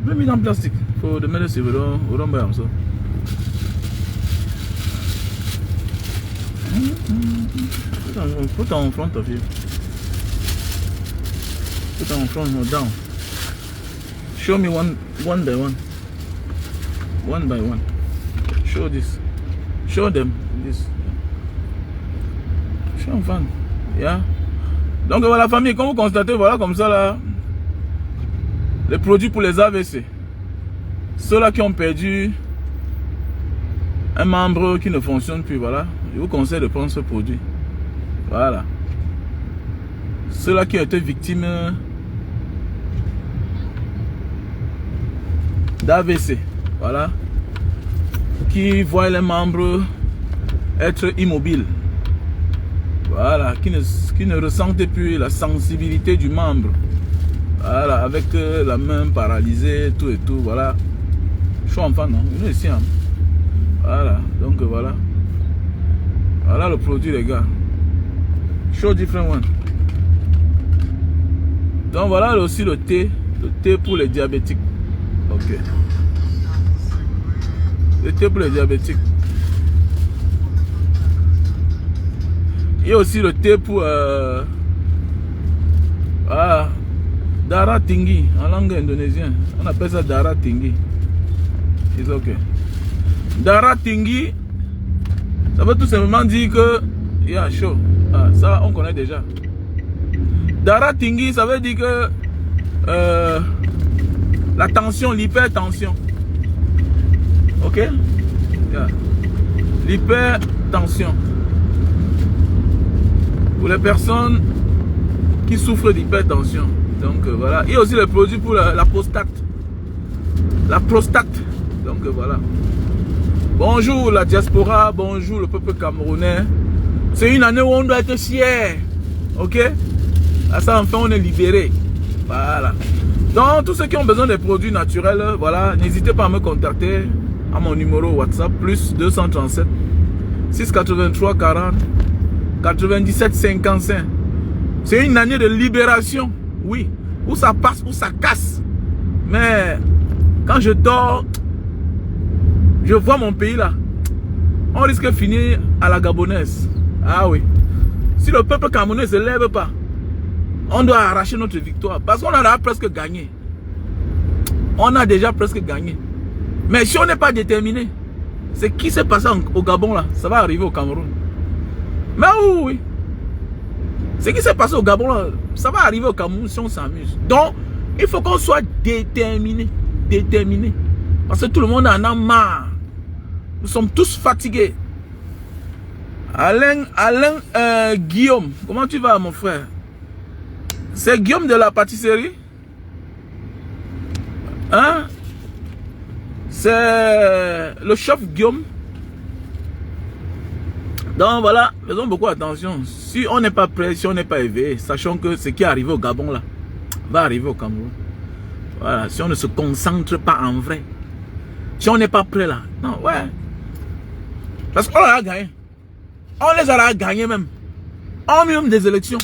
Même mis en plastique. Faut de mettre sur le rond comme ça. Put on front of you. Put on front or down. Show me one by one. One by one. Show this. Show them this. Show them fan. Yeah. Donc voilà famille, comme vous constatez, voilà comme ça là. Les produits pour les AVC. Ceux-là qui ont perdu un membre qui ne fonctionne plus, voilà. Je vous conseille de prendre ce produit. Voilà. Ceux-là qui ont été victimes d'AVC. Voilà. Qui voient les membres être immobiles. Voilà. Qui ne ressentent plus la sensibilité du membre. Voilà. Avec la main paralysée, tout et tout. Voilà. Je suis enfant, non? Venez ici. Hein. Voilà. Donc voilà. Voilà le produit, les gars. Show different one. Donc voilà aussi le thé. Le thé pour les diabétiques. Ok. Le thé pour les diabétiques. Il y a aussi le thé pour Dara Tinggi en langue indonésienne. On appelle ça Dara Tinggi. C'est ok. Dara Tinggi, ça veut tout simplement dire que il y a chaud. Ah, ça on connaît déjà. Dara Tinggi, ça veut dire que la tension, l'hypertension. Ok? Yeah. L'hypertension. Pour les personnes qui souffrent d'hypertension. Donc voilà. Il y a aussi les produits pour la prostate. La prostate. Donc voilà. Bonjour la diaspora, bonjour le peuple camerounais. C'est une année où on doit être fier. Ok? À ça, enfin, on est libéré. Voilà. Donc, tous ceux qui ont besoin des produits naturels, voilà, n'hésitez pas à me contacter à mon numéro WhatsApp, plus 237 683 40 97 55. C'est une année de libération, oui, où ça passe, où ça casse. Mais quand je dors, je vois mon pays là. On risque de finir à la gabonaise. Ah oui. Si le peuple camerounais ne se lève pas, on doit arracher notre victoire. Parce qu'on a presque gagné. On a déjà presque gagné. Mais si on n'est pas déterminé, c'est qui s'est passé au Gabon là, ça va arriver au Cameroun. Mais oui. Ce qui s'est passé au Gabon là, ça va arriver au Cameroun si on s'amuse. Donc, il faut qu'on soit déterminé. Déterminé. Parce que tout le monde en a marre. Nous sommes tous fatigués. Alain Guillaume, comment tu vas mon frère? C'est Guillaume de la pâtisserie? Hein? C'est le chef Guillaume. Donc voilà, faisons beaucoup attention. Si on n'est pas prêt, si on n'est pas éveillé, sachant que ce qui est arrivé au Gabon là, va arriver au Cameroun. Voilà, si on ne se concentre pas en vrai. Si on n'est pas prêt là, non, ouais. Parce qu'on a gagné. On les a gagnés même. On même des élections.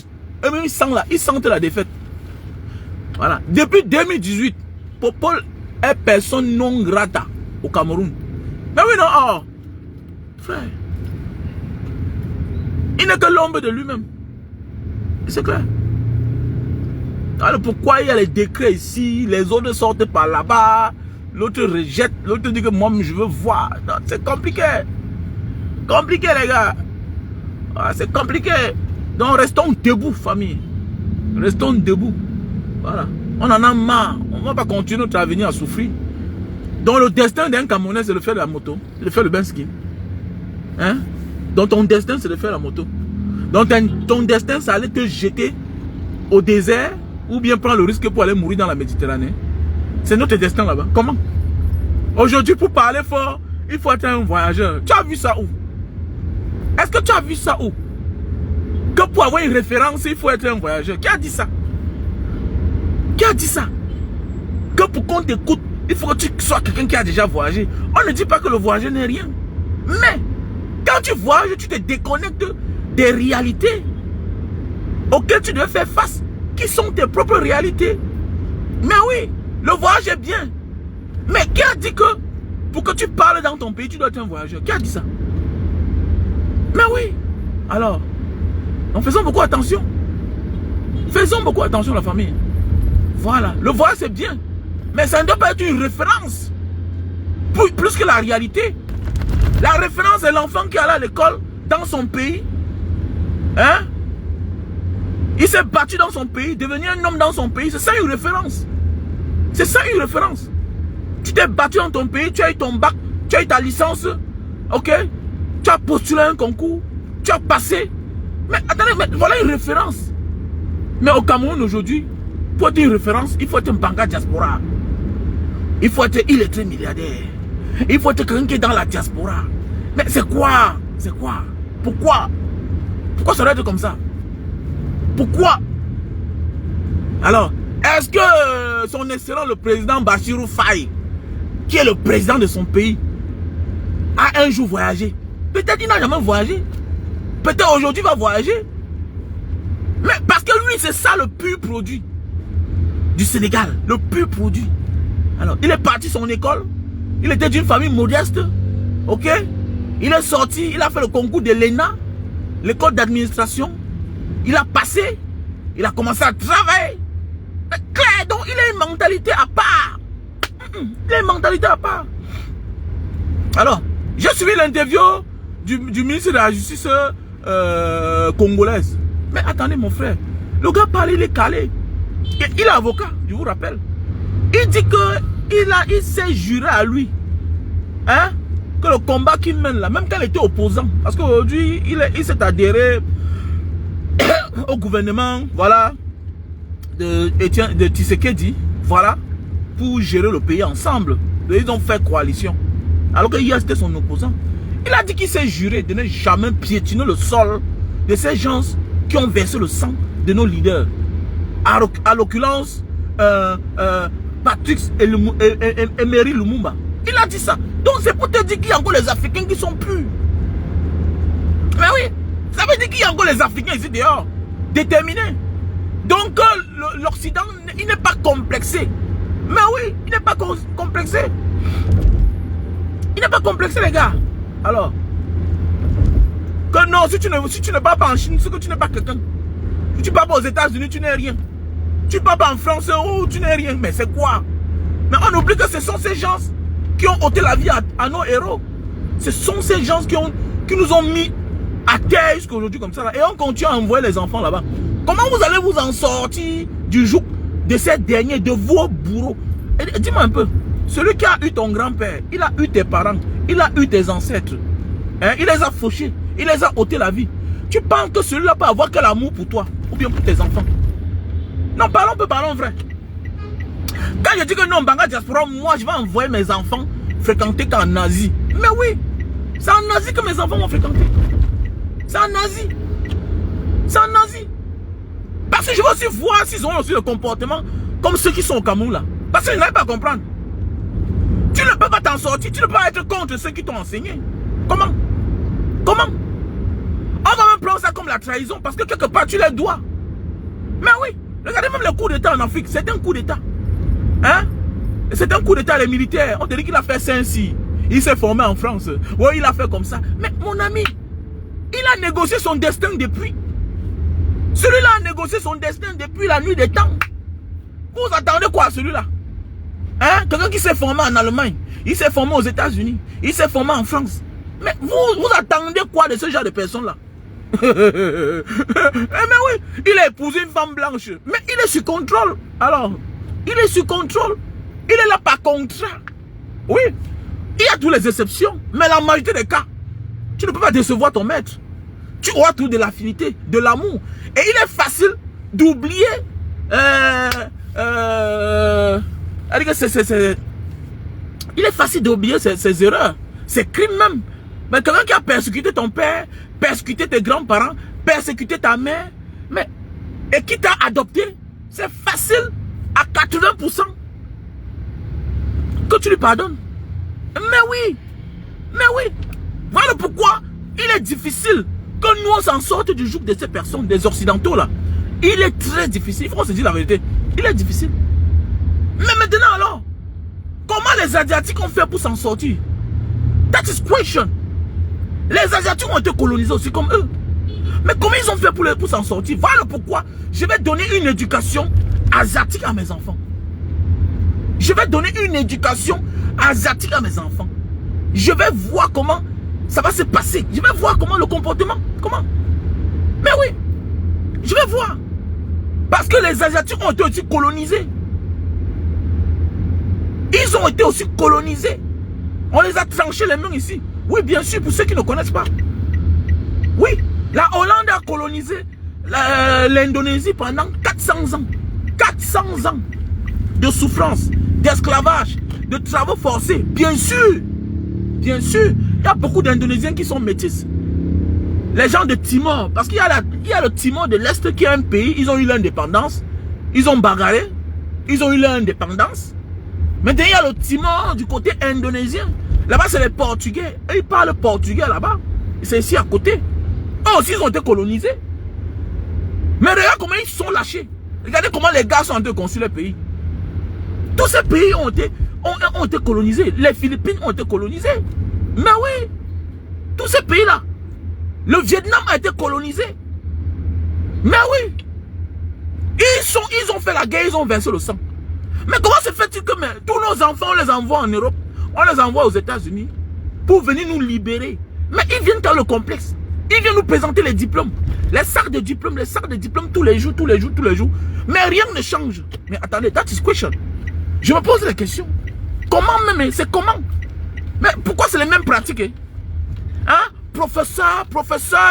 Eux-mêmes, ils sentent la défaite. Voilà. Depuis 2018, Popol est personne non grata au Cameroun. Mais oui, non, oh. Frère. Il n'est que l'ombre de lui-même. C'est clair. Alors pourquoi il y a les décrets ici, les autres sortent par là-bas, l'autre rejette, l'autre dit que moi je veux voir. C'est compliqué. Compliqué les gars. Ah, c'est compliqué. Donc restons debout famille. Restons debout. Voilà. On en a marre. On ne va pas continuer notre avenir à souffrir. Donc le destin d'un Camerounais c'est de faire la moto. C'est de faire le benski. Hein? Donc ton destin c'est de faire la moto. Donc ton destin c'est aller te jeter au désert ou bien prendre le risque pour aller mourir dans la Méditerranée. C'est notre destin là-bas. Comment? Aujourd'hui pour parler fort, il faut être un voyageur. Tu as vu ça où? Est-ce que tu as vu ça où? Que pour avoir une référence, il faut être un voyageur. Qui a dit ça? Qui a dit ça? Que pour qu'on t'écoute, il faut que tu sois quelqu'un qui a déjà voyagé. On ne dit pas que le voyageur n'est rien. Mais, quand tu voyages, tu te déconnectes des réalités auxquelles tu dois faire face. Qui sont tes propres réalités? Mais oui, le voyage est bien. Mais qui a dit que pour que tu parles dans ton pays, tu dois être un voyageur? Qui a dit ça? Mais oui. Alors, donc faisons beaucoup attention. Faisons beaucoup attention la famille. Voilà, le voyage c'est bien. Mais ça ne doit pas être une référence. Plus que la réalité. La référence est l'enfant qui est allé à l'école dans son pays. Hein? Il s'est battu dans son pays, devenu un homme dans son pays. C'est ça une référence. C'est ça une référence. Tu t'es battu dans ton pays, tu as eu ton bac, tu as eu ta licence. Ok? Tu as postulé un concours, tu as passé. Mais attendez, mais voilà une référence. Mais au Cameroun aujourd'hui, pour être une référence, il faut être un banca diaspora. Il faut être illettré milliardaire. Il faut être quelqu'un qui est dans la diaspora. Mais c'est quoi? C'est quoi? Pourquoi? Pourquoi ça doit être comme ça? Pourquoi? Alors, est-ce que son excellent le président Bassirou Faye, qui est le président de son pays, a un jour voyagé? Peut-être il n'a jamais voyagé. Peut-être aujourd'hui il va voyager. Mais parce que lui, c'est ça le pur produit du Sénégal. Le pur produit. Alors, il est parti de son école. Il était d'une famille modeste. Ok? Il est sorti, il a fait le concours de l'ENA, l'école d'administration. Il a passé. Il a commencé à travailler. Mais clair, donc il a une mentalité à part. Il a une mentalité à part. Alors, j'ai suivi l'interview du ministre de la Justice congolaise. Mais attendez mon frère, le gars parle, il est calé. Il est avocat, je vous rappelle. Il dit que il s'est juré à lui, hein, que le combat qu'il mène là, même quand il était opposant, parce qu'aujourd'hui il s'est adhéré au gouvernement, voilà, de Tshisekedi, voilà, pour gérer le pays ensemble. Ils ont fait coalition. Alors que hier c'était son opposant. Il a dit qu'il s'est juré de ne jamais piétiner le sol de ces gens qui ont versé le sang de nos leaders. À l'occurrence, Patrick Emery Lumumba. Il a dit ça. Donc c'est pour te dire qu'il y a encore les Africains qui sont purs. Mais oui, ça veut dire qu'il y a encore les Africains ici dehors, déterminés. Donc l'Occident, il n'est pas complexé. Mais oui, il n'est pas complexé. Il n'est pas complexé, les gars. Alors, que non, si tu ne pars pas en Chine, c'est que tu n'es pas quelqu'un. Si tu ne pars pas aux États-Unis, tu n'es rien. Tu ne pars pas en France, oh, tu n'es rien. Mais c'est quoi? Mais on oublie que ce sont ces gens qui ont ôté la vie à nos héros. Ce sont ces gens qui nous ont mis à terre jusqu'à aujourd'hui comme ça. Là, et on continue à envoyer les enfants là-bas. Comment vous allez vous en sortir du joug de ces derniers, de vos bourreaux? Dis-moi un peu. Celui qui a eu ton grand-père, il a eu tes parents, il a eu tes ancêtres. Hein, il les a fauchés, il les a ôté la vie. Tu penses que celui-là peut avoir que l'amour pour toi ou bien pour tes enfants? Non, parlons vrai. Quand je dis que non, Banga Diaspora, moi je vais envoyer mes enfants fréquenter qu'en Asie. Mais oui, c'est en Asie que mes enfants vont fréquenter. C'est en Asie. C'est en Asie. Parce que je veux aussi voir s'ils ont aussi le comportement comme ceux qui sont au Cameroun là. Parce qu'ils n'arrivent pas à comprendre. Tu ne peux pas t'en sortir, tu ne peux pas être contre ceux qui t'ont enseigné. Comment? Comment? On va même prendre ça comme la trahison parce que quelque part tu les dois. Mais oui, regardez même le coup d'état en Afrique, c'est un coup d'état. Hein? C'est un coup d'état les militaires. On te dit qu'il a fait ça ainsi. Il s'est formé en France. Ouais, il a fait comme ça. Mais mon ami, il a négocié son destin depuis. Celui-là a négocié son destin depuis la nuit des temps. Vous attendez quoi à celui-là? Hein? Quelqu'un qui s'est formé en Allemagne, il s'est formé aux États-Unis, il s'est formé en France. Mais vous attendez quoi de ce genre de personnes-là? Mais oui, il a épousé une femme blanche. Mais il est sous contrôle. Alors, il est sous contrôle. Il est là par contrat. Oui, il y a toutes les exceptions. Mais la majorité des cas, tu ne peux pas décevoir ton maître. Tu auras tout de l'affinité, de l'amour. Et il est facile d'oublier il est facile d'oublier ses erreurs, ses crimes même. Mais quelqu'un qui a persécuté ton père, persécuté tes grands-parents, persécuté ta mère, mais, et qui t'a adopté, c'est facile à 80% que tu lui pardonnes. Mais oui, voilà pourquoi il est difficile que nous on s'en sorte du joug de ces personnes, des occidentaux là. Il est très difficile, il faut se dire la vérité. Il est difficile. Mais maintenant alors, comment les Asiatiques ont fait pour s'en sortir? That is question. Les Asiatiques ont été colonisés aussi comme eux. Mais comment ils ont fait pour s'en sortir? Voilà pourquoi je vais donner une éducation asiatique à mes enfants. Je vais donner une éducation asiatique à mes enfants. Je vais voir comment ça va se passer. Je vais voir comment le comportement. Comment? Mais oui. Je vais voir. Parce que les Asiatiques ont été aussi colonisés. Ils ont été aussi colonisés. On les a tranchés les mains ici. Oui, bien sûr, pour ceux qui ne connaissent pas. Oui, la Hollande a colonisé l'Indonésie pendant 400 ans. 400 ans de souffrance, d'esclavage, de travaux forcés. Bien sûr. Bien sûr, il y a beaucoup d'Indonésiens qui sont métis. Les gens de Timor, parce qu'il y a le Timor de l'Est qui est un pays, ils ont eu l'indépendance. Ils ont bagarré. Ils ont eu l'indépendance. Maintenant, il y a le Timor du côté indonésien. Là-bas, c'est les Portugais. Et ils parlent portugais là-bas. C'est ici à côté. Eux aussi, ils ont été colonisés. Mais regarde comment ils sont lâchés. Regardez comment les gars sont en train de construire le pays. Tous ces pays ont été colonisés. Les Philippines ont été colonisées. Mais oui. Tous ces pays-là. Le Vietnam a été colonisé. Mais oui. Ils ont fait la guerre, ils ont versé le sang. Mais comment se fait-il que tous nos enfants, on les envoie en Europe, on les envoie aux États-Unis pour venir nous libérer? Mais ils viennent dans le complexe. Ils viennent nous présenter les diplômes. Les sacs de diplômes tous les jours. Mais rien ne change. Mais attendez, that is question. Je me pose la question. Comment même? C'est comment? Mais pourquoi c'est les mêmes pratiques? Hein? Professeur,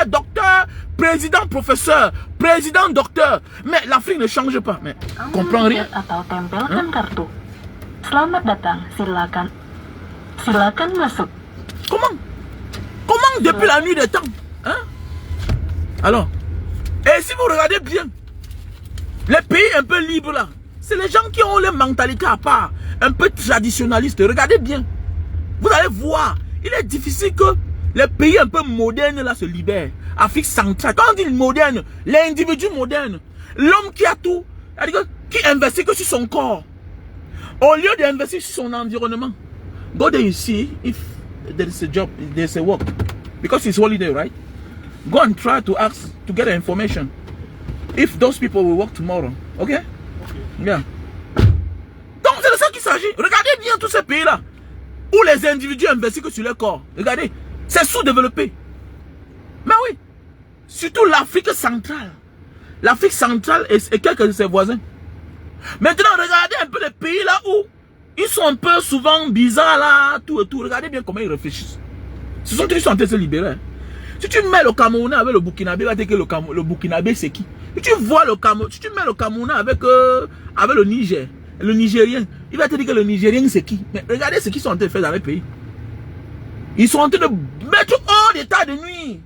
docteur, président, professeur, président, docteur. Mais l'Afrique ne change pas. Mais comprends rien. Atau tempelkan kartu. Selamat datang, silakan. Silakan masuk. Comment depuis la nuit des temps? Hein? Alors, et si vous regardez bien, les pays un peu libres là, c'est les gens qui ont les mentalités à part, un peu traditionnalistes. Regardez bien. Vous allez voir, il est difficile que les pays un peu modernes là se libèrent. Afrique centrale, quand on dit moderne, l'individu moderne, l'homme qui a tout, qui investit que sur son corps, au lieu d'investir sur son environnement. Go there, you see if there is a job, there is a work, because it's holiday, right? Go and try to ask to get information if those people will work tomorrow. Okay? Yeah. Donc c'est de ça qu'il s'agit. Regardez bien tous ces pays là où les individus investissent que sur leur corps. Regardez, c'est sous-développé. Mais oui, surtout l'Afrique centrale. L'Afrique centrale et quelques de ses voisins. Maintenant, regardez un peu les pays là où ils sont un peu souvent bizarres là, tout et tout. Regardez bien comment ils réfléchissent. Ce sont eux qui sont en train de se libérer. Si tu mets le Camerounais avec le Burkinabé, il va dire que le Burkinabé c'est qui? Si tu vois si tu mets le Camerounais avec le Niger, le Nigérien, il va te dire que le Nigérien c'est qui? Mais regardez ce qu'ils sont en train de faire dans les pays. Ils sont en train de mettre hors d'état de nuit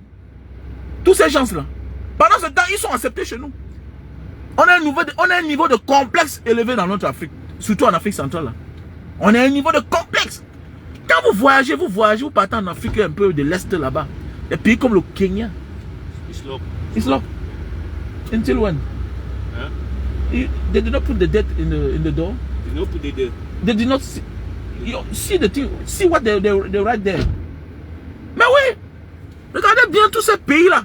tous ces gens-là. Pendant ce temps, ils sont acceptés chez nous. On a un niveau de complexe élevé dans notre Afrique, surtout en Afrique centrale. Là. On a un niveau de complexe. Quand vous voyagez, vous partez en Afrique un peu de l'Est là-bas. Des pays comme le Kenya. It's locked. Until when? Huh? They did not put the death in the door. They did not put the death. They did not see the thing. See what they write there. Mais oui, regardez bien tous ces pays-là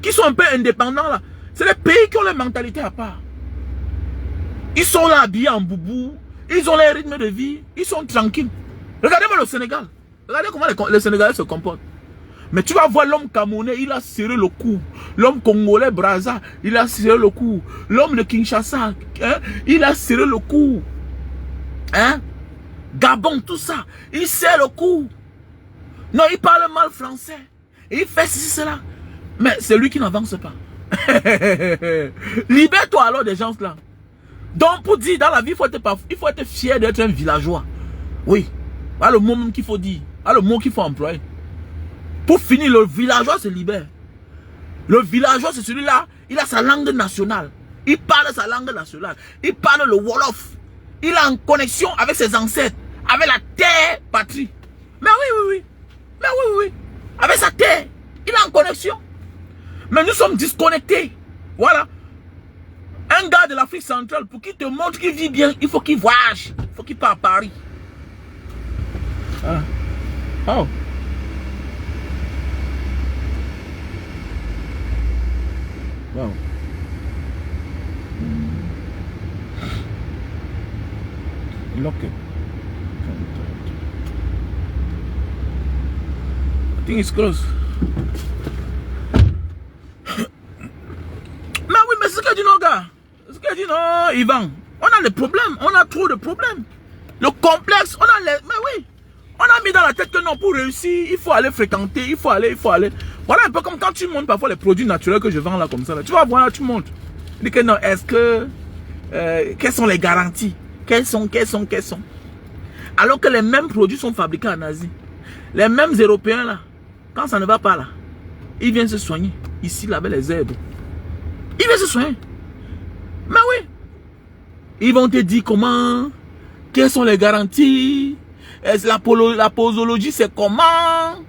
qui sont un peu indépendants là. C'est les pays qui ont les mentalités à part. Ils sont là habillés en boubou. Ils ont leur rythme de vie. Ils sont tranquilles. Regardez-moi le Sénégal. Regardez comment les Sénégalais se comportent. Mais tu vas voir l'homme camerounais, il a serré le cou. L'homme congolais, Brazza, il a serré le cou. L'homme de Kinshasa, hein, il a serré le cou. Hein? Gabon, tout ça, il serre le cou. Non, il parle mal français. Il fait ceci, cela. Mais c'est lui qui n'avance pas. Libère-toi alors des gens là. Donc pour dire, dans la vie, il faut être fier d'être un villageois. Oui. Voilà le mot même qu'il faut dire. Voilà le mot qu'il faut employer. Pour finir, le villageois se libère. Le villageois, c'est celui-là, il a sa langue nationale. Il parle sa langue nationale. Il parle le Wolof. Il est en connexion avec ses ancêtres, avec la terre patrie. Mais oui. Mais oui. Avec sa terre, il est en connexion. Mais nous sommes disconnectés. Voilà. Un gars de l'Afrique centrale, pour qu'il te montre qu'il vit bien, il faut qu'il voyage. Il faut qu'il parte à Paris. Ah. Oh. Wow. Lock it. I think it's close. Mais oui, mais c'est ce que dit nos gars. C'est ce que dit non, Yvan. On a des problèmes. On a trop de problèmes. Le complexe, on a les... Mais oui. On a mis dans la tête que non, pour réussir, il faut aller fréquenter, il faut aller. Voilà un peu comme quand tu montes parfois les produits naturels que je vends là comme ça. Là. Tu vas voir, tu montes. Tu dis que non, est-ce que... quelles sont les garanties? Quelles sont? Alors que les mêmes produits sont fabriqués en Asie. Les mêmes Européens là, quand ça ne va pas là, ils viennent se soigner. Ici, là, avec les herbes. Ils viennent se soigner. Mais oui. Ils vont te dire comment, quelles sont les garanties. Est-ce la posologie, c'est comment?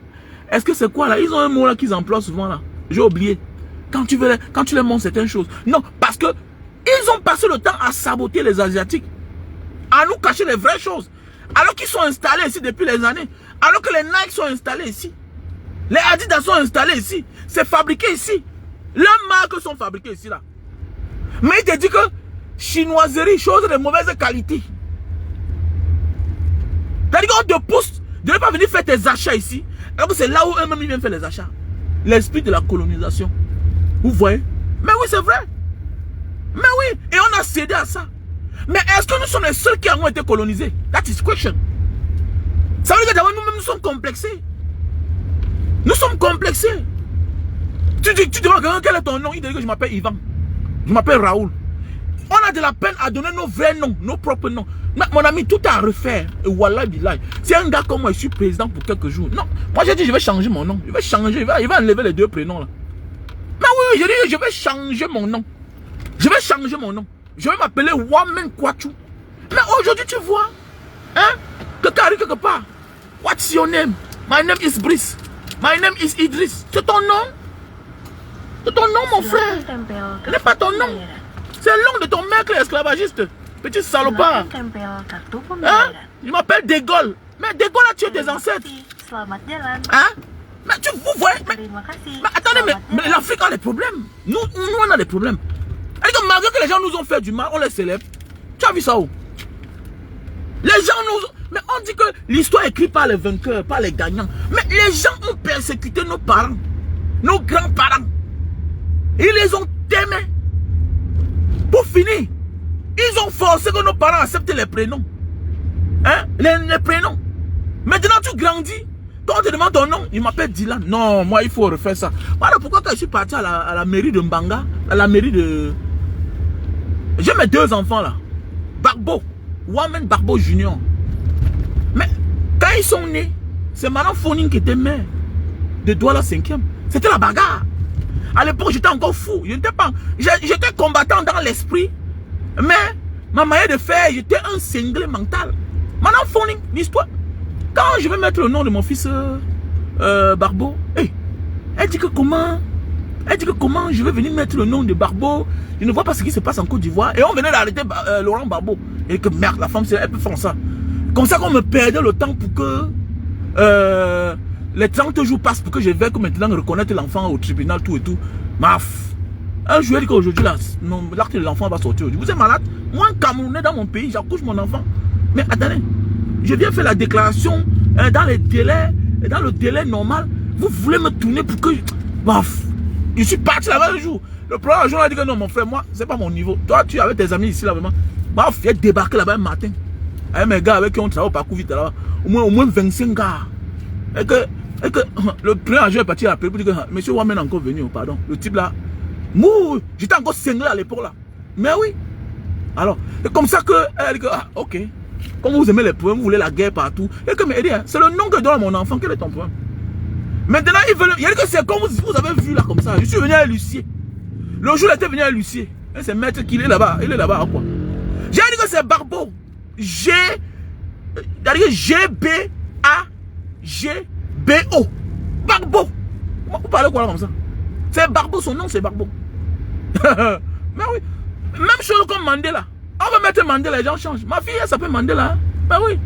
Est-ce que c'est quoi là? Ils ont un mot là qu'ils emploient souvent là. J'ai oublié. Quand tu les montres certaines choses. Non, parce que ils ont passé le temps à saboter les Asiatiques. À nous cacher les vraies choses. Alors qu'ils sont installés ici depuis les années. Alors que les Nike sont installés ici. Les Adidas sont installés ici. C'est fabriqué ici. Leurs marques sont fabriquées ici là. Mais il te dit que chinoiserie, chose de mauvaise qualité. C'est-à-dire qu'on te pousse de ne pas venir faire tes achats ici. Alors que c'est là où eux-mêmes viennent faire les achats. L'esprit de la colonisation. Vous voyez? Mais oui, c'est vrai. Mais oui. Et on a cédé à ça. Mais est-ce que nous sommes les seuls qui avons été colonisés? That is question. Ça veut dire que d'abord nous-mêmes nous sommes complexés. Nous sommes complexés. Tu demandes quel est ton nom? Il dit que je m'appelle Yvan. Je m'appelle Raoul. On a de la peine à donner nos vrais noms, nos propres noms. Mais mon ami, tout à refaire. Et voilà, c'est un gars comme moi, je suis président pour quelques jours. Non, moi j'ai dit je vais changer mon nom. Je vais changer, il va enlever les deux prénoms là. Mais oui, je dis je vais changer mon nom. Je vais changer mon nom. Je vais m'appeler Wamen Kwachu. Mais aujourd'hui tu vois, hein, que carré quelque part. What's your name? My name is Brice. My name is Idriss. C'est ton nom? C'est ton nom mon frère. Ce n'est pas ton nom. C'est le nom de ton mec esclavagiste. Petit salopard. Hein? Je m'appelle De Gaulle. Mais De Gaulle a tué tes ancêtres. Hein? Mais tu vous voyez. Mais attendez, mais l'Afrique a des problèmes. Nous on a des problèmes. Et que malgré que les gens nous ont fait du mal, on les célèbre. Tu as vu ça où? Les gens nous... Mais on dit que l'histoire est écrite par les vainqueurs, par les gagnants. Mais les gens ont persécuté nos parents, nos grands-parents. Ils les ont aimés. Pour finir, ils ont forcé que nos parents acceptent les prénoms. Hein? Les prénoms. Maintenant tu grandis. Quand on te demande ton nom, il m'appelle Dylan. Non, moi il faut refaire ça. Voilà pourquoi quand je suis parti à la mairie de Mbanga, à la mairie de... J'ai mes deux enfants là. Barbeau. Wamen Barbeau Junior. Mais quand ils sont nés, c'est Madame Foning qui était mère de Douala 5e. C'était la bagarre. À l'époque, j'étais encore fou. Je n'étais pas... J'étais combattant dans l'esprit. Mais ma manière de faire, j'étais un cinglé mental. Madame Foning, l'histoire. Quand je vais mettre le nom de mon fils Barbeau, hey, elle dit que comment je vais venir mettre le nom de Barbeau. Je ne vois pas ce qui se passe en Côte d'Ivoire. Et on venait d'arrêter Laurent Barbeau. Et que merde, la femme, elle peut faire ça. Comme ça qu'on me perdait le temps pour que les 30 jours passent pour que je vais maintenant reconnaître l'enfant au tribunal, tout et tout. Maf. Un jour, dit qu'aujourd'hui, l'acte de l'enfant va sortir. Vous êtes malade? Moi, un Camerounais dans mon pays, j'accouche mon enfant. Mais attendez, je viens faire la déclaration dans le délai normal. Vous voulez me tourner pour que... Baf. Je suis parti là-bas un jour. Le premier jour, on a dit que non, mon frère, moi, c'est pas mon niveau. Toi, tu es avec tes amis ici, là, vraiment. Baf, j'ai débarqué là-bas un matin. Avec mes gars avec qui on travaille au parcours vite là-bas. Au moins 25 gars. Et que le premier jour est parti appeler pour dire que monsieur Wamen est encore venu, pardon. Le type là, j'étais encore cinglé à l'époque là. Mais oui. Alors, c'est comme ça que elle dit que, ah, ok. Comme vous aimez les problèmes, vous voulez la guerre partout. Et que, mais c'est le nom que donne à mon enfant, quel est ton problème? Maintenant, il y a dit que c'est comme vous avez vu là, comme ça. Je suis venu à Lucier. Le jour, il était venu à Lucier. Et c'est maître qu'il est là-bas. Il est là-bas à quoi? J'ai dit que c'est Barbeau. G-B-A-G-B-O. Barbeau. Vous parlez quoi là comme ça? C'est Barbeau, son nom c'est Barbeau. Mais oui. Même chose comme Mandela. On va mettre Mandela, les gens changent. Ma fille, elle s'appelle Mandela. Hein? Ben oui.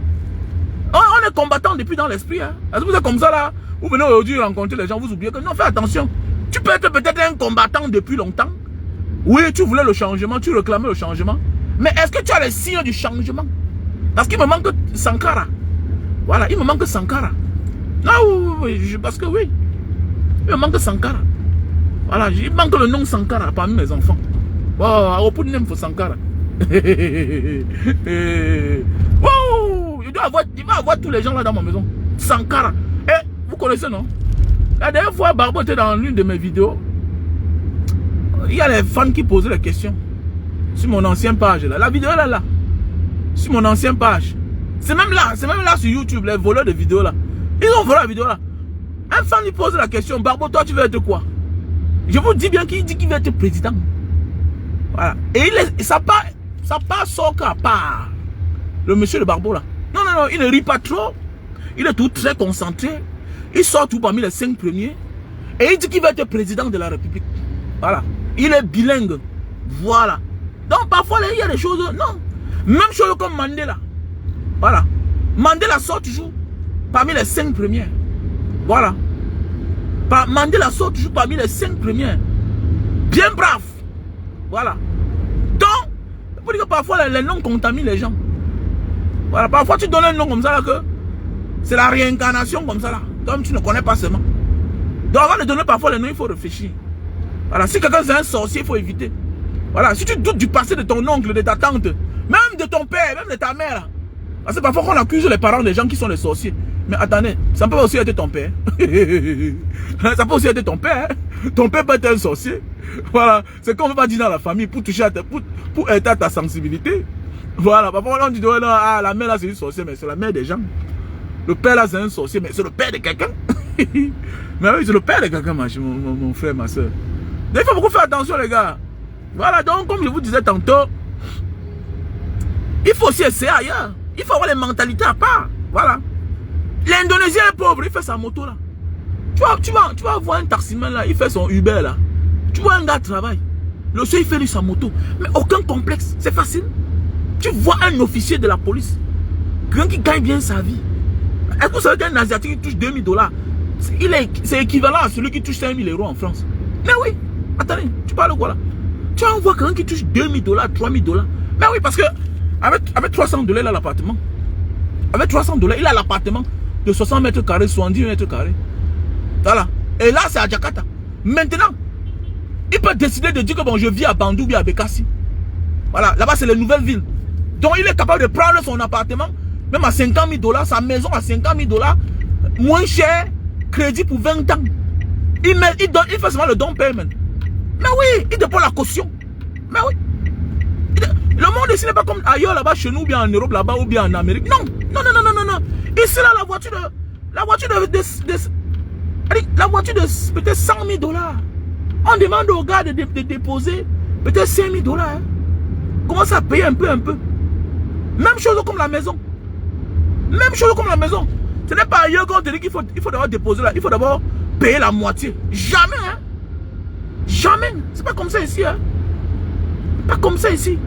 On est combattant depuis dans l'esprit. Hein? Est-ce que vous êtes comme ça là? Vous venez aujourd'hui rencontrer les gens, vous oubliez que non, fais attention. Tu peux être peut-être un combattant depuis longtemps. Oui, tu voulais le changement, tu réclamais le changement. Mais est-ce que tu as les signes du changement? Parce qu'il me manque Sankara. Voilà, il me manque Sankara. Non, oui, parce que oui. Il me manque Sankara. Voilà, il manque le nom Sankara parmi mes enfants. Oh, à propos de nom Sankara. Oh, il va avoir tous les gens là dans ma maison. Sankara. Eh, vous connaissez, non? La dernière fois, Barbo était dans l'une de mes vidéos. Il y a les fans qui posaient des questions sur mon ancienne page là. La vidéo là, sur mon ancienne page. C'est même là sur YouTube, les voleurs de vidéos là. Ils ont volé la vidéo là. Un fan lui pose la question, Barbo, toi tu veux être quoi? Je vous dis bien qu'il dit qu'il veut être président. Voilà. Et ça part sort à part. Le monsieur de Barbo là. Non, il ne rit pas trop. Il est tout très concentré. Il sort tout parmi les 5 premiers. Et il dit qu'il va être président de la République. Voilà. Il est bilingue. Voilà. Donc parfois il y a des choses. Non. Même chose comme Mandela. Voilà. Mandela sort toujours parmi les 5 premiers. Voilà. Mandela sort toujours parmi les 5 premiers. Bien brave. Voilà. Donc, pour dire que parfois les noms contaminent les gens. Voilà. Parfois tu donnes un nom comme ça là que c'est la réincarnation comme ça là. Comme tu ne connais pas seulement. Donc avant de donner parfois les noms, il faut réfléchir. Voilà. Si quelqu'un c'est un sorcier, il faut éviter. Voilà. Si tu doutes du passé de ton oncle, de ta tante, même de ton père, même de ta mère. Parce que parfois qu'on accuse les parents des gens qui sont les sorciers. Mais attendez, ça peut aussi être ton père. Ça peut aussi être ton père. Ton père peut être un sorcier. Voilà. C'est qu'on ne veut pas dire dans la famille pour toucher à pour aider à ta sensibilité. Voilà. Parfois on dit, ouais, non, ah, la mère là c'est une sorcière, mais c'est la mère des gens. Le père là c'est un sorcier, mais c'est le père de quelqu'un. Mais oui, c'est le père de quelqu'un, mon frère, ma soeur. Donc il faut beaucoup faire attention les gars. Voilà, donc comme je vous disais tantôt, il faut aussi essayer ailleurs. Il faut avoir les mentalités à part. Voilà. L'Indonésien est pauvre, il fait sa moto là. Tu vas voir un taximan là, il fait son Uber là. Tu vois un gars travaille. Le soir il fait lui sa moto. Mais aucun complexe, c'est facile. Tu vois un officier de la police. Quelqu'un qui gagne bien sa vie. Est-ce que vous savez qu'un Asiatique qui touche 2000 $, c'est équivalent à celui qui touche 5000 € en France. Mais oui, attendez, tu parles quoi là? Tu vas voir quelqu'un qui touche 2000 $, 3000 $. Mais oui, parce que avec 300 $, il a l'appartement. Avec 300 $, il a l'appartement de 60 mètres carrés, 70 mètres carrés. Voilà. Et là, c'est à Jakarta. Maintenant, il peut décider de dire que bon, je vis à Bandung, bien à Bekasi. Voilà, là-bas, c'est les nouvelles villes. Donc, il est capable de prendre son appartement, même à 50 000 $, sa maison à 50 000 $, moins cher, crédit pour 20 ans. Il fait seulement le down payment. Mais oui, il dépose la caution. Mais oui. Le monde ici n'est pas comme ailleurs là-bas, chez nous, ou bien en Europe, là-bas, ou bien en Amérique. Non. Ici, là, la voiture de peut-être 100 000 $. On demande aux gars de déposer peut-être 5 000 $. Hein. Commence à payer un peu. Même chose comme la maison. Ce n'est pas ailleurs qu'on te dit qu'il faut d'abord déposer là. Il faut d'abord payer la moitié. Jamais. Hein. Jamais. C'est pas comme ça ici. Hein. Pas comme ça ici.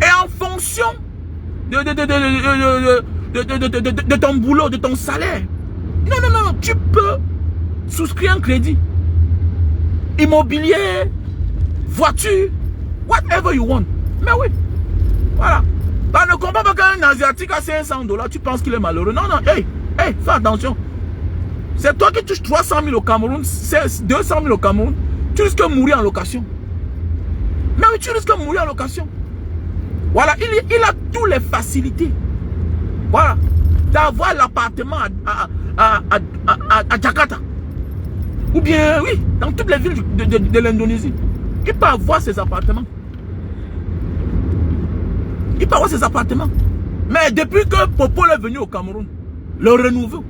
Et en fonction de ton boulot, de ton salaire. Non. Tu peux souscrire un crédit. Immobilier, voiture, whatever you want. Mais oui. Voilà. Bah, ne comprends pas qu'un Asiatique à 500 $, tu penses qu'il est malheureux. Non. Hey, fais attention. C'est toi qui touches 300 000 au Cameroun, 200 000 au Cameroun. Tu risques de mourir en location. Mais oui, tu risques de mourir en location. Voilà, il a toutes les facilités. Voilà. D'avoir l'appartement à Jakarta. Ou bien, oui, dans toutes les villes de l'Indonésie. Il peut avoir ses appartements. Mais depuis que Popo est venu au Cameroun, le renouveau,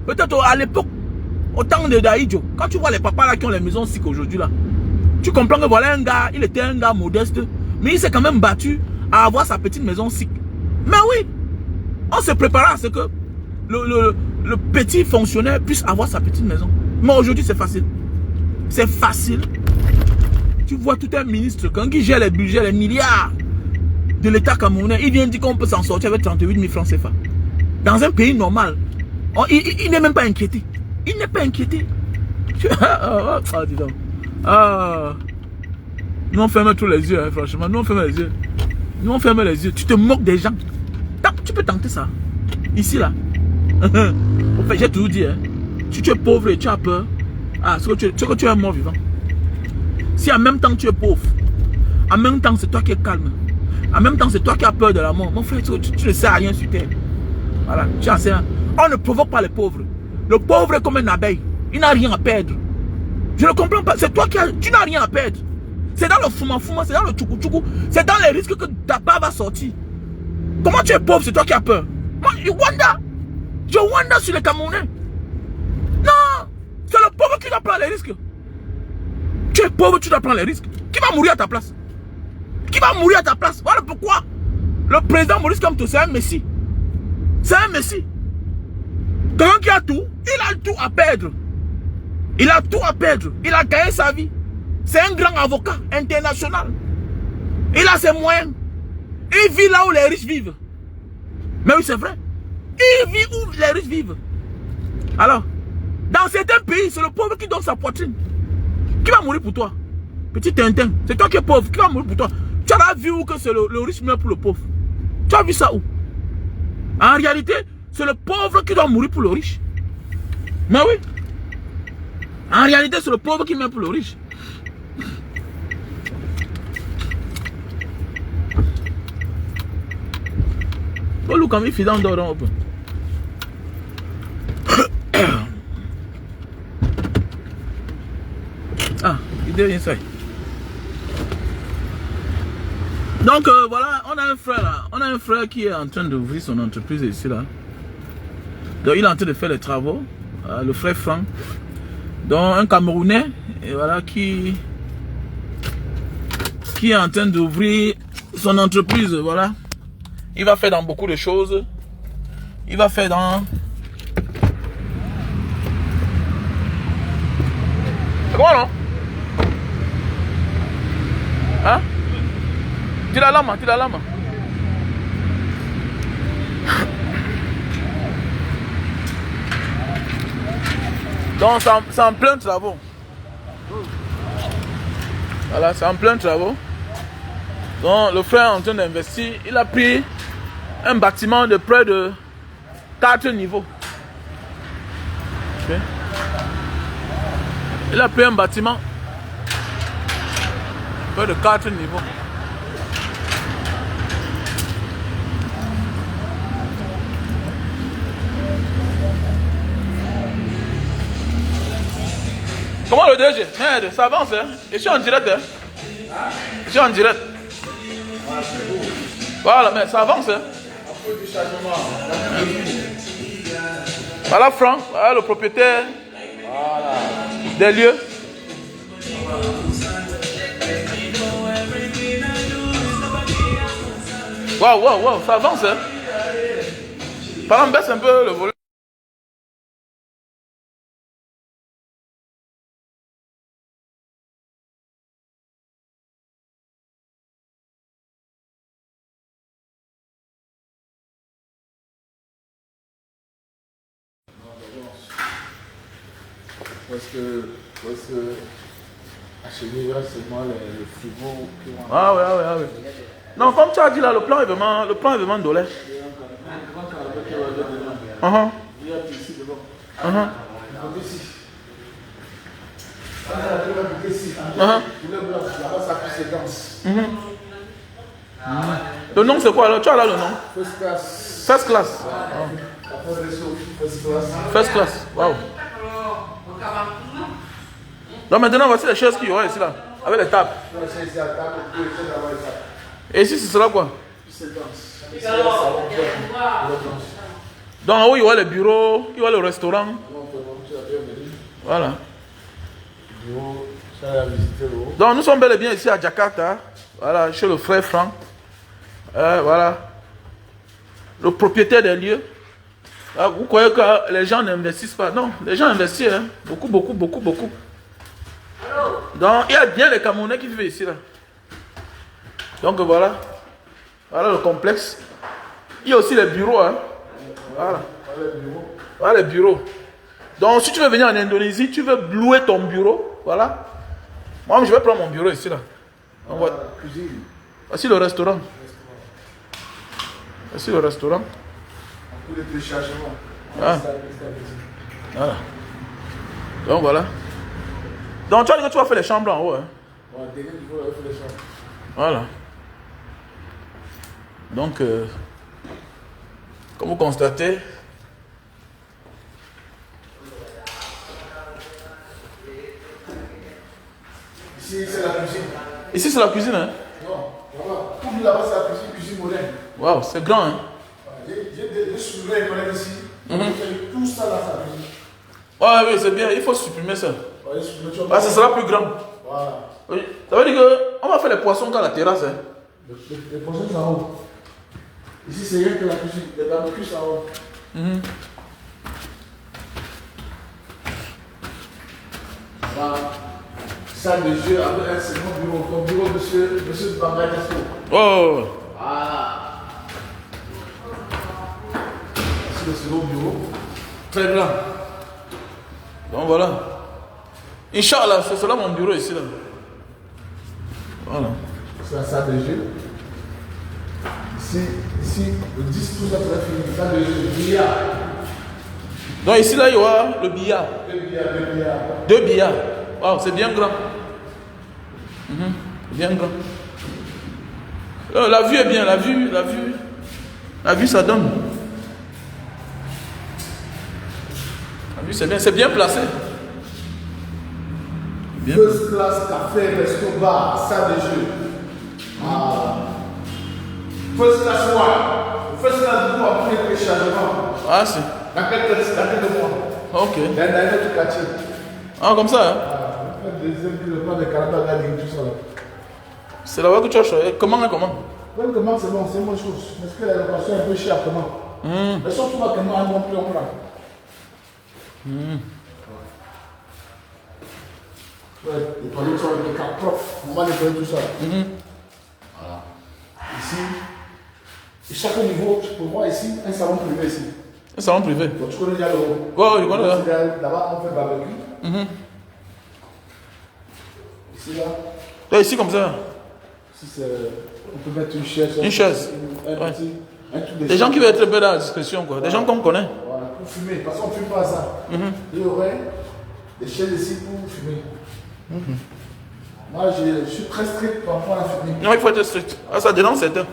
peut-être à l'époque, au temps de Daïdjo, quand tu vois les papas là qui ont les maisons SIC aujourd'hui là, tu comprends que voilà un gars, il était un gars modeste, mais il s'est quand même battu à avoir sa petite maison SIC. Mais oui, on se préparait à ce que le petit fonctionnaire puisse avoir sa petite maison. Mais aujourd'hui c'est facile. C'est facile. Tu vois tout un ministre, quand il gère les budgets, les milliards de l'État camerounais, il vient dire qu'on peut s'en sortir avec 38 000 francs CFA. Dans un pays normal, il n'est même pas inquiété. Il n'est pas inquiété. Dis donc. Nous on ferme tous les yeux, hein, franchement. Nous on ferme les yeux. Nous on ferme les yeux. Tu te moques des gens. Tu peux tenter ça. Ici là. En fait, j'ai toujours dit, hein, si tu es pauvre et tu as peur, c'est que tu es un mort vivant. Si en même temps tu es pauvre, en même temps c'est toi qui es calme, en même temps c'est toi qui as peur de la mort, mon frère, tu ne sais à rien sur terre. Voilà, tu en sais rien. On ne provoque pas les pauvres. Le pauvre est comme une abeille. Il n'a rien à perdre. Je ne comprends pas. C'est toi tu n'as rien à perdre. C'est dans le fouma, c'est dans le tchoukou, c'est dans les risques que ta part va sortir. Comment tu es pauvre, c'est toi qui as peur. Moi, je wonder sur les Camerounais. Non, c'est le pauvre qui doit prendre les risques. Tu es pauvre, tu dois prendre les risques. Qui va mourir à ta place? Qui va mourir à ta place? Voilà pourquoi le président Maurice Kamto, c'est un messie. C'est un messie. Quelqu'un qui a tout, il a tout à perdre. Il a tout à perdre. Il a gagné sa vie. C'est un grand avocat international. Il a ses moyens. Il vit là où les riches vivent. Mais oui, c'est vrai. Il vit où les riches vivent. Alors, dans certains pays, c'est le pauvre qui donne sa poitrine. Qui va mourir pour toi? Petit Tintin, c'est toi qui es pauvre. Qui va mourir pour toi? Tu as vu où que c'est le riche meurt pour le pauvre? Tu as vu ça où? En réalité, c'est le pauvre qui doit mourir pour le riche. Mais oui. En réalité, c'est le pauvre qui meurt pour le riche. Oh, look at me, fidèle d'or open. Il est inside. Donc voilà, on a un frère là. On a un frère qui est en train d'ouvrir son entreprise ici là. Donc il est en train de faire les travaux. Le frère Franck. Donc un Camerounais, et voilà, qui est en train d'ouvrir son entreprise, voilà. Il va faire dans beaucoup de choses. Il va faire dans... C'est quoi non? Hein? Tu la lame, tu la lame. Donc c'est en plein travaux. Voilà, c'est en plein travaux. Donc le frère est en train d'investir. Il a pris un bâtiment de près de 4 niveaux. Okay. Il a pris un bâtiment près de 4 niveaux. Comment le DG? Merde, ça avance, hein? Je suis en direct, hein? Je suis en direct. Voilà, mais ça avance, hein? Voilà Franck, voilà le propriétaire des lieux. Waouh, ça avance, hein? Par exemple, baisse un peu le volume. Parce que acheter seulement le frigo. Ah ouais. Non, comme tu as dit là, le plan est vraiment dolé. Le nom c'est quoi alors? Tu as là le nom? First class. First class. First class. Waouh. Donc maintenant voici les chaises qu'il y aura ici là. Avec les tables. Et ici ce sera quoi? Donc en haut il y aura les bureaux, il y aura le restaurant. Voilà. Donc nous sommes bel et bien ici à Jakarta. Voilà, chez le frère Franck. Voilà. Le propriétaire des lieux. Vous croyez que les gens n'investissent pas? Non, les gens investissent. Hein. Beaucoup. Donc, il y a bien les Camerounais qui vivent ici, là. Donc, voilà. Voilà le complexe. Il y a aussi les bureaux, hein. Voilà. Voilà les bureaux. Donc, si tu veux venir en Indonésie, tu veux louer ton bureau, voilà. Moi, je vais prendre mon bureau ici, là. Voici le restaurant. Voici le restaurant. Pour les téléchargements. Ah. Voilà. Donc, voilà. Donc, tu vas dire que tu vas faire les chambres en haut, hein. Ouais, dès que tu veux, faire les chambres. Voilà. Donc, comme vous constatez, Ici, c'est la cuisine. ici c'est la cuisine, hein. Non, voilà. Tout là-bas, c'est la cuisine moderne. Waouh, c'est grand, hein. J'ai des souvenirs ici. Tout ça là, c'est la cuisine. Ouais, oui, c'est bien, il faut supprimer ça. Ouais, Ah, ça sera plus grand. Voilà. Oui. Ça veut dire qu'on va faire les poissons qu'à la terrasse, hein. Les poissons sont en haut. Ici, c'est rien que la cuisine. Les barbecues sont en haut. Voilà. Salle de jeu avec un second bureau. Comme bureau, monsieur Banga Jaspo. Oh. Voilà. C'est le second bureau. Très grand. Donc voilà. Inch'Allah, c'est cela mon bureau ici, là. Voilà. C'est la salle de jeu. Ici, le 10, tout ça sera fini. Salle de jeu, le billard. Donc ici, là, il y aura le billard. Deux billards. 2 billards. Waouh, c'est bien grand. Bien grand. La vue est bien, la vue, ça donne. La vue, c'est bien placé. Bien. First class café, resto, bar, salle de jeu. First class one. First class bois pour les téléchargements. Ah, c'est. Dans quelques mois. Ok. Dans notre quartier. Ah, comme ça, hein? Le deuxième le plan de Canada, tout ça là. C'est là-bas que tu as choisi. Comment? Même comment c'est bon, c'est une bonne chose. Est-ce que la location est un peu chère comment? Mais surtout à comment on plus on prend. Ouais, les toilettes sont avec des cartes propres. On va nettoyer tout ça. Voilà. Ici, et chaque niveau, pour moi ici, un salon privé ici. Un salon privé. Donc tu connais déjà le haut. Ouais, je connais là. Là-bas, on fait barbecue. Ici, là. Là, ici, comme ça. Ici, c'est. On peut mettre une chaise. Une chaise. Un petit. Un truc de Des gens qui veulent être peu dans la discrétion, quoi. Des gens qu'on connaît. Voilà, pour fumer. Parce qu'on ne fume pas ça. Il y aurait des chaises ici pour fumer. Moi, je suis très strict par rapport à la fumée. Non, il faut être strict. Ah, ça dénonce certains.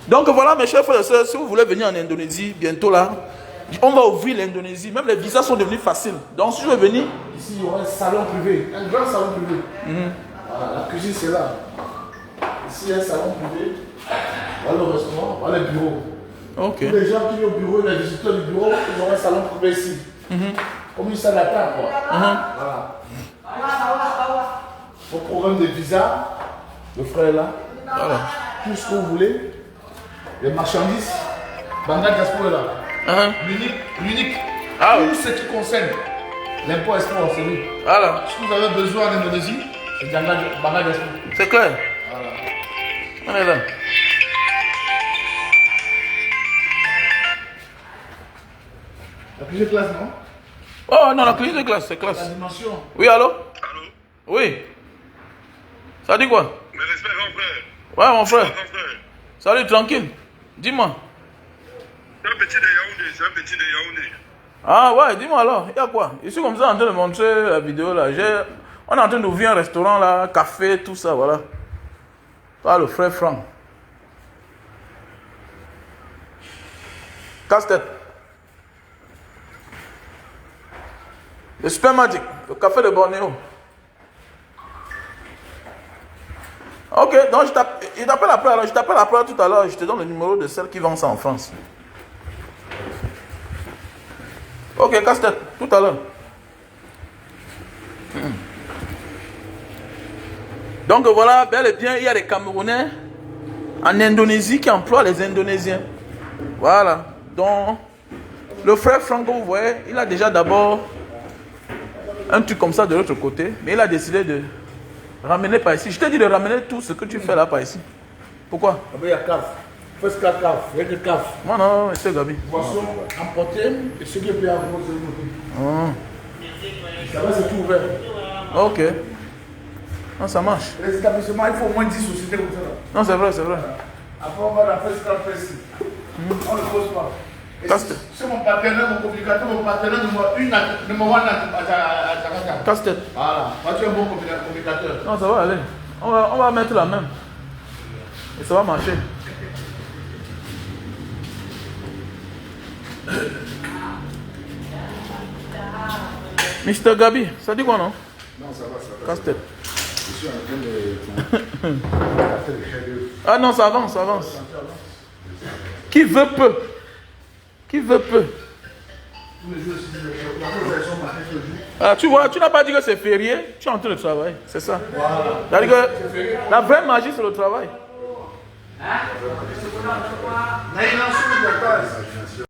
Donc voilà, mes chers frères et sœurs, si vous voulez venir en Indonésie, bientôt là, on va ouvrir l'Indonésie. Même les visas sont devenus faciles. Donc si je veux venir... Ici, il y aura un salon privé. Un grand salon privé. Voilà, la cuisine, c'est là. Ici, il y a un salon privé. Voilà le restaurant, voilà le bureau. Ok. Tous les gens qui viennent au bureau, les visiteurs du bureau, ils auront un salon privé ici. Comme une salle d'attente, quoi. Voilà. Au programme de visa, le frère est là. Voilà. Tout ce que vous voulez. Les marchandises. Banga Jaspo est là. L'unique. Ah oui. Tout ce qui concerne l'import export, c'est lui. Voilà. Ce que vous avez besoin en Indonésie, c'est Banga Jaspo. C'est clair. Voilà. On est là. La cuisine classe, non? Oh non, la cuisine de classe, c'est La classe. dimension. Oui, allô? Allô? Oui. Ça dit quoi? Mes respects, grand frère. Ouais, mon frère. Grand frère. Salut, tranquille. Dis-moi. C'est un petit de Yaoundé, c'est un petit de Yaoundé. Ah ouais, dis-moi alors, il y a quoi? Je suis comme ça en train de montrer la vidéo là. On est en train d'ouvrir un restaurant là, café, tout ça, voilà. Ah, le frère Franck. Casse-tête. Le Super Magic, le café de Bornéo. Ok, donc je t'appelle après, alors, je t'appelle après tout à l'heure, je te donne le numéro de celle qui vend ça en France. Ok, casse-tête, tout à l'heure. Donc voilà, bel et bien, il y a des Camerounais en Indonésie qui emploient les Indonésiens. Voilà, donc le frère Franck, vous voyez, il a déjà d'abord un truc comme ça de l'autre côté. Mais il a décidé de ramener par ici. Je t'ai dit de ramener tout ce que tu fais là par ici. Pourquoi? Il y a cave. First class cave. Il y a des caves. Non, non, monsieur Gabi. Boisson emportée et ce qui est plus à vous, ça va, c'est tout ouvert. Ok. Non, ça marche. Les établissements, il faut au moins 10 sociétés comme ça. Non, c'est vrai, c'est vrai. Après, on va dans first class ici. On ne pose pas. Et c'est mon partenaire, mon communicateur, numéro 1 à Jakarta. Casse-tête. Voilà. Moi, tu es un bon communicateur. Non, ça va aller. On va mettre la même. Et ça va marcher. Mr. Gabi, ça dit quoi non? Non, ça va, ça va. Casse-tête. Je suis en train de... Ah non, ça avance, ça avance. Qui veut peu? Qui veut peu? Ah, tu vois, tu n'as pas dit que c'est férié, tu es en train de travailler, c'est ça. Voilà. C'est-à-dire que la vraie magie, c'est le travail.